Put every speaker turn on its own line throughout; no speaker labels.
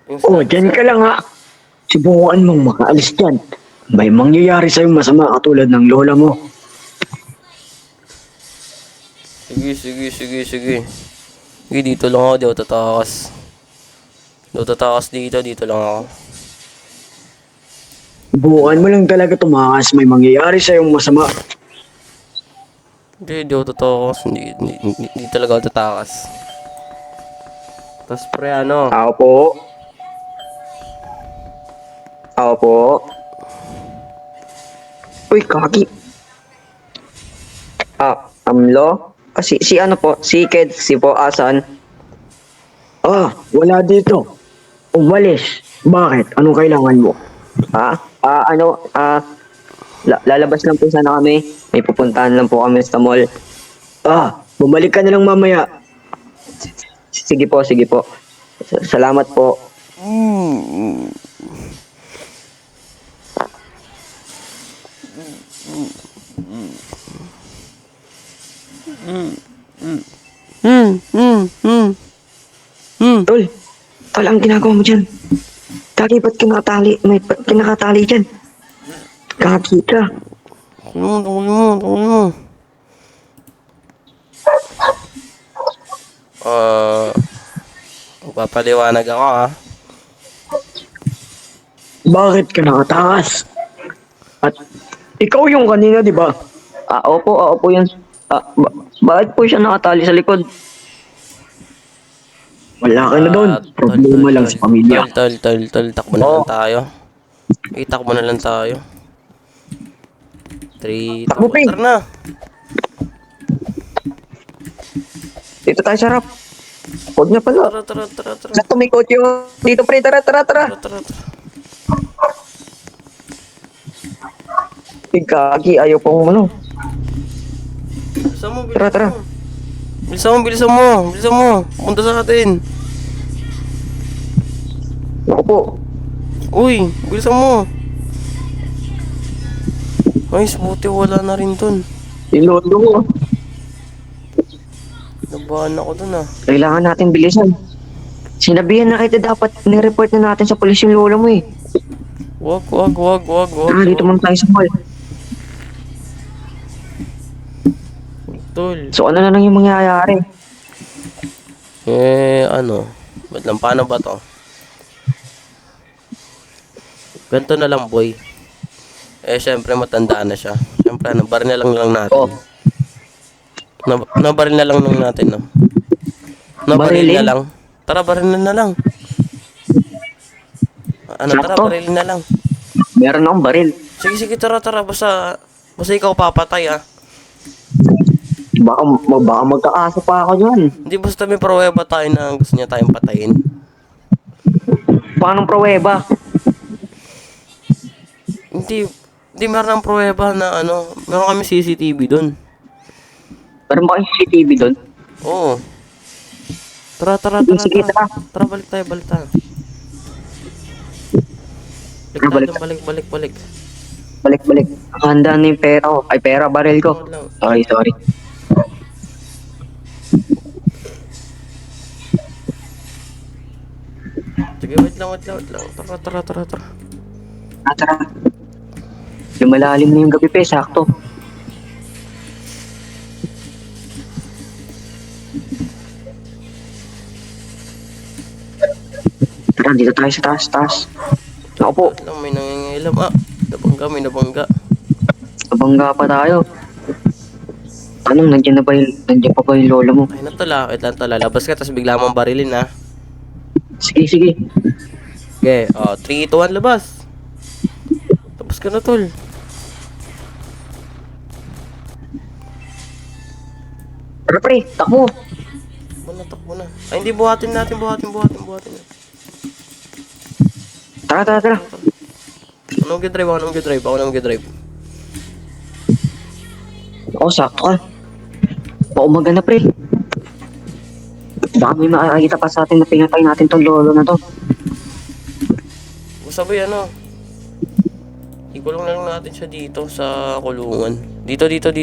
Yung
Oh, dyan ka lang ha. Subukan mong makaalis dyan. May mangyayari sa'yo masama katulad ng lola mo.
Sige, sige, sige, sige. Sige, dito lang ako. Di ako tatakas. Di ako tatakas dito. Dito lang ako.
Subukan mo lang talaga tumakas. May mangyayari sa'yo masama.
Hindi ako tatakas. Hindi talaga ako tatakas. Tapos pre, ano?
Ako po. Ako po. Uy, kaki. Amlo? Si ano po? Si Ked, si po, asan?
Ah, wala dito. Umalis. Bakit? Anong kailangan mo?
Ha? Lalabas lang po sana kami. May pupuntahan lang po kami sa mall.
Ah, bumalik ka na lang mamaya.
Sige po, sige po. Salamat po.
Tol, tol, ang ginagawa mo dyan. Kaki, ba't ka nakatali? Ba't ka nakatali dyan? Kaki ka.
Tungkol mo. Magpapaliwanag ako ha.
Bakit ka nakatakas? At ikaw yung kanina, di ba?
Opo yun. Bakit po siya nakatali sa likod?
Wala ka na doon. Problema lang sa pamilya.
Tol. Takbo na lang tayo. Takbo na lang tayo. 3, 2,
Takbo, pre.
tara na.
Dito tayo sa harap. Huwag na pala.
Tara.
Sakto may kotse yung dito, pre. Tara.
Tara.
Kaki, ayaw pong ano.
Bilisan mo.
Tara.
Bilisan mo. Punta sa atin.
Ako po.
Uy, bilisan mo. Ay, buti wala na rin dun.
Ilondo mo.
Nabahan ako dun ah.
Kailangan natin bilisan. Sinabihan na kita dapat nireport na natin sa polis yung lola mo eh.
Wag.
Dito muna tayo sa mall.
Tol.
So ano na lang yung mangyayari?
Ano? Ba't lang, paano ba to? Ganito na lang, boy. Syempre matanda na siya. Syempre, nabaril na lang natin.
Oh.
Nabaril na lang natin, no? Nabaril
Barilin?
na lang. Tara, baril na lang. Tara,
Sakto.
baril na lang.
Meron akong baril.
Sige, tara. Basta ikaw papatay, ah.
Baka magkakaso pa ako dyan.
Hindi basta may pruweba tayo na gusto niya tayong patayin.
Paano pruweba?
Hindi meron ng pruweba na ano, meron kami CCTV dun.
Meron ba kayong CCTV doon?
Oo. Tara.
Sige, tara.
Tara, balik tayo.
Balik. Balik. Handa na yung pera ko. Ay, baril ko. Sorry.
Sige, wait lang. Tara.
Tara. Lumalalim na yung gabi, pe. Sakto. Tara, dito tayo sa taas. Ako po.
Wait lang, may nangingilam. May nabangga.
Nabangga pa tayo. Anong, nandiyan pa ba yung lola mo?
Ay, natala. Wait lang, lalabas ka, tapos bigla mong barilin, ha?
Sige.
Okay, 3, 2, 1, labas. Tapos ka na, tol.
Tara, pre. Takbo.
Takbo na. Ay, hindi, buhatin natin.
Tara.
Ano mag-drive? Ako na mag-drive.
Oo, sakto ka. Paumaga na, pre. Baka may makakita pa sa atin na pinatay natin tong lolo na to.
Sabi, ikulong na lang natin siya dito sa kulungan. Dito.
Kailangan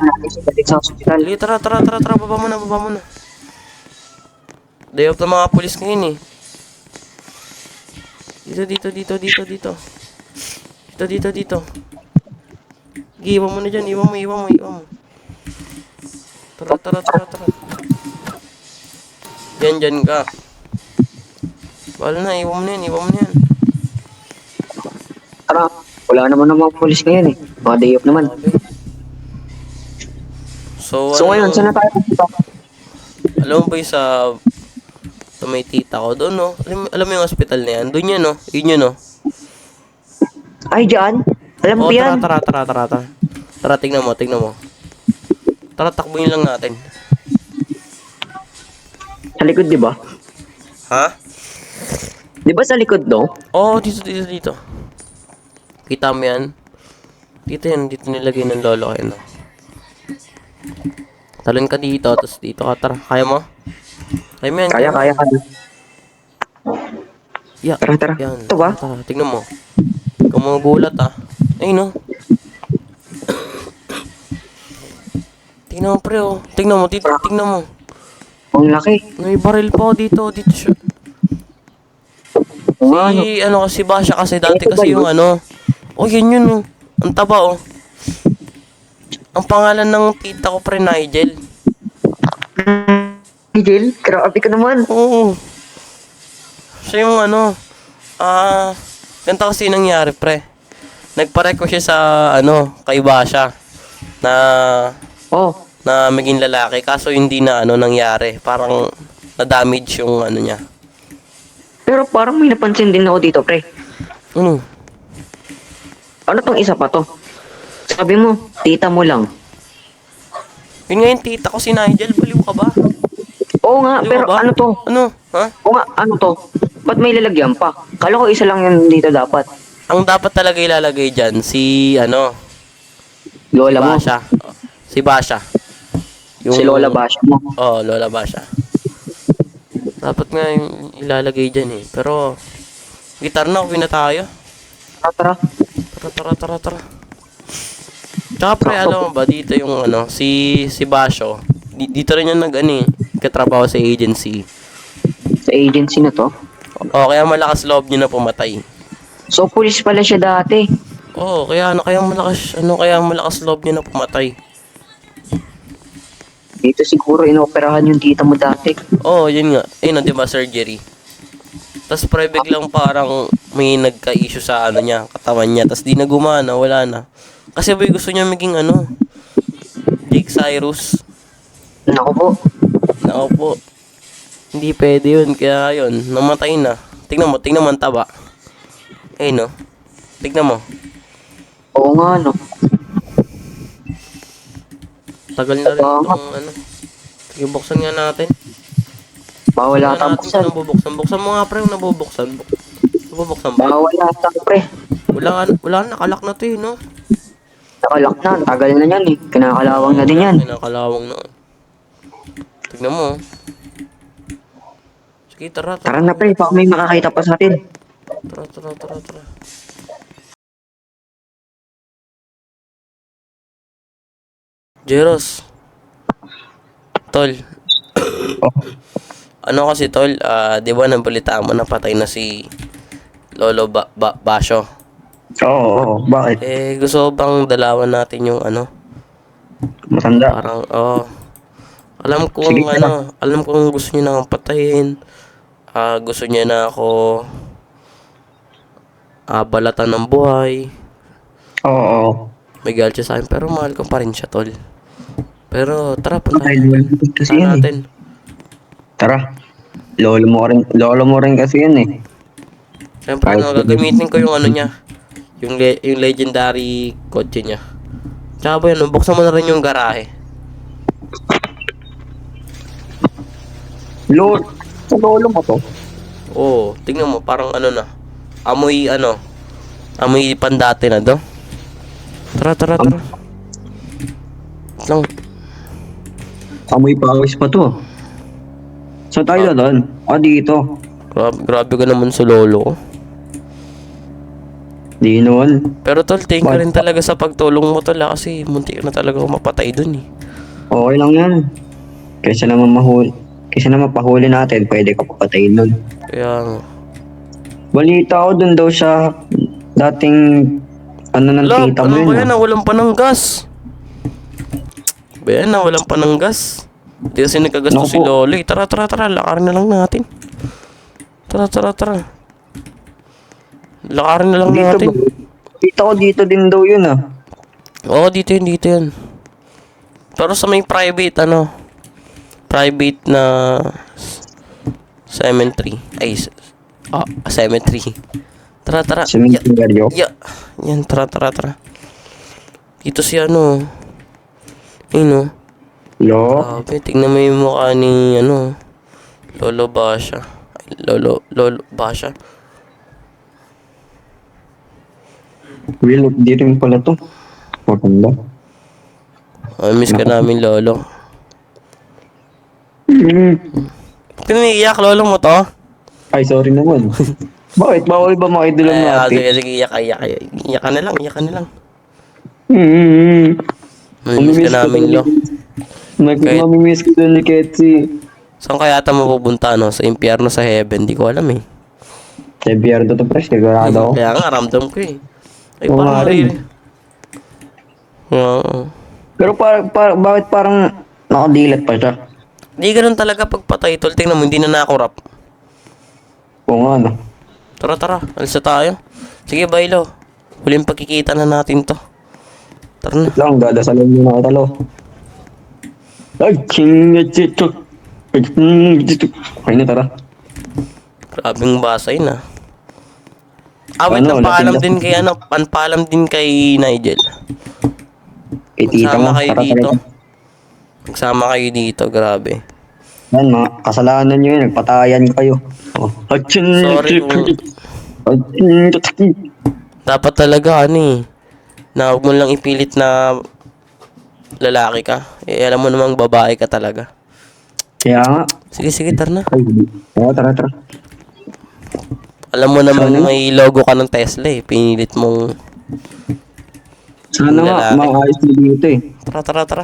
natin siya balik sa hospital.
Dali, tara, baba mo na. Day off ng mga pulis ngayon eh. Dito. Dito. Iwan mo na dyan, iwan mo. Tara. Dyan ka. Bahala na, iwan mo na yan.
Tara, wala naman ng mga polis ngayon eh. Mga day off naman.
Sabi. So
So ngayon, saan na tayo pupunta?
alam mo ba yung sa may tita ko doon, no? Alam mo yung hospital na yan? Doon yan, no? Yun, no?
Ay, dyan? Alam ko
Oh,
yan.
tara. Tara, tignan mo. Tara, takbuhin lang natin.
Sa likod, di ba?
Ha?
Di ba sa likod, no?
Oh, dito. Kita mo yan? Dito nilagay ng lolo kayo, no? Talon ka dito, tapos dito ka, tara. Kaya mo? Kaya mo yan.
Kaya ka.
Yeah.
Tara.
Yan.
Ito ba?
Tara, tignan mo. Ikaw mga gulat, Ay, no? Tingnan mo, pre, oh. Tingnan mo.
Ang laki.
May baril pa, dito siya. Si Basha kasi, dati kasi yung ano. Oh, yun, oh. Ang taba, oh. Ang pangalan ng tita ko, pre, Nigel.
Nigel, grabe ka naman.
Oo. Siya yung ano, ganito kasi nangyari, pre. Nagpareko siya sa, kay Basha.
Oh,
Na maging lalaki. Kaso hindi na, nangyari. Parang, na-damage yung, niya.
pero parang may napansin din ako dito, pre.
Ano?
Ano tong isa pa to? Sabi mo, tita mo lang.
Yun nga yung tita ko, si Nigel. Baliw ka ba?
Oo nga,
Baliw
pero
ka ba?
ano to?
Ano? Ha?
Oo nga, ano to? Ba't may lalagyan pa? Kala ko isa lang yun dito dapat.
Ang dapat talaga ilalagay dyan, si,
Lola mo.
Basha. Si Basha.
Si Lola Basha mo.
Oo, Lola Basha. Dapat nga yung ilalagay dyan eh. Pero, gitar na, uwi na tayo.
Tara.
Tara. Tsaka pre, alam mo ba, dito yung si Basho. Dito rin yung katrabaho sa agency.
Sa agency na to.
Oo, kaya malakas loob niya na pumatay.
So, pulis pala siya dati.
Oo, kaya malakas loob niya na pumatay.
Dito siguro inoperahan yung tita mo dati.
Oo, yun nga. Ayun, di ba, surgery. Tapos pre, biglang parang may nagka-issue sa niya, katawan niya. Tapos di na gumana, wala na. Kasi boy, gusto niya maging Jake Cyrus.
Naku po.
Hindi pwede yun, kaya yun, namatay na. Tingnan mo ang taba. Ayun, no? Tingnan mo.
Oo nga, no.
Tagal na rin
Tama.
itong Sige, buksan nga natin.
Bawal
Wala
ata
natin
buksan.
kung nabubuksan. Buksan mo nga, pre, kung nabubuksan. Nabubuksan ba?
Bawal ata, pre.
Wala, nakalak na to eh, no?
Nakalak na. Tagal na yan eh. Kinakalawang na din yan.
Kinakalawang na. Tignan mo. Sige, tara.
Tara na, pre. Baka may makakita pa sa atin.
Tara. Jeros. Tol. Kasi tol, di ba nabalitaan mo na patay na si Lolo Basho?
Oo. Bakit?
Gusto ko bang dalawan natin yung
Matanda.
parang, alam kong
Sige, tara.
alam kong gusto niya na akong patayin. Gusto niya na ako balatan ng buhay.
Oo.
May galit siya sa akin, pero mahal ko pa rin siya, tol. Pero tara,
Dahil wala kasi yan eh.
natin.
Tara. Lolo mo rin kasi yan eh.
Siyempre, gagamitin ko yung niya. Yung legendary kotse niya. Tsaka ba yun, buksan mo na rin yung garahe.
Lolo mo to?
Oo, tingnan mo, parang na. Amoy pandate na do. Tara. Lang.
Amoy pawis pa to. Saan tayo doon? Dito.
Grabe ka naman sa lolo ko.
Di noon.
Pero tol, thank you rin talaga sa pagtulong mo tol kasi muntik na talaga ako mapatay dun eh.
Okay lang yan.
Kasi naman pahuli natin, pwede ka papatayin nun.
Kaya nga.
Balita ko dun daw sa dating ano ng
Love,
tita mo
ano
yun
ba yan?
ah.
Walang pananggas. Ba yan? Walang pananggas. Hindi kasi nagkagasto
Naku
si
po.
Lolo. Tara, tara, tara. Lakarin na lang natin. Tara, tara, tara. Lakarin na lang
Dito
natin.
ba? Kita ko dito din daw yun ah.
Oo, dito yun, dito yun. Pero sa may private, ano, private na cemetery. Ay, cemetery. Tara, tara.
Cementerio.
Yan, tara, tara, tara. Dito si ano. Ayun, oh.
Lo?
Grabe, tingnan mo yung mukha ni, ano, Lolo Basha. Ay, Lolo Basha.
Will, di rin pala to. Maganda.
Ay, miss ka namin, Lolo. Piniiyak, Lolo mo to?
Ay, sorry naman. Bakit? Bawal ba mga idolam natin?
Sige, sige, iyak. Iyak ka na lang, iyak ka na lang. Miss ka namin, Lo. Kahit-
Mamimiss ko doon ni Ketsi.
Saan kaya ata mapupunta, no? Sa impyerno, sa heaven? Di ko alam, eh.
Sa biyerdo to pre, sigurado ako.
Kaya nga, ramdam ko, eh. Ay,
Oo
parang
nga rin.
Oo.
Pero bakit parang nakadilat pa siya?
Di ganun talaga pagpatay, tol. Tingnan mo, hindi na nakurap.
Oo nga no.
Tara, tara. Alis na tayo. Sige, Baylo. Huling pagkikita na natin to. Tara na.
Lang, dadasalan mo na katalo. Ay, chingachito. Okay na, tara.
Grabing basay na. Wait,
Ano,
paalam
Latin-
din kay ano, paalam din kay Nigel.
Eh, tita mo,
Magsama kayo
tara
dito.
talaga.
Magsama kayo dito, grabe.
Yan, mga kasalanan nyo yun, nagpatayan kayo. Oh.
Sorry kung dapat talaga ano eh. Na huwag mo lang ipilit na lalaki ka. Eh, alam mo namang babae ka talaga.
Kaya nga.
Sige, sige, tara na.
Ay, oo, tara, tara.
Alam mo namang
Sana-
may logo ka ng Tesla eh. Pinilit mong
Sana nga,
Lalaki.
maayos na dito eh.
tara, tara, tara.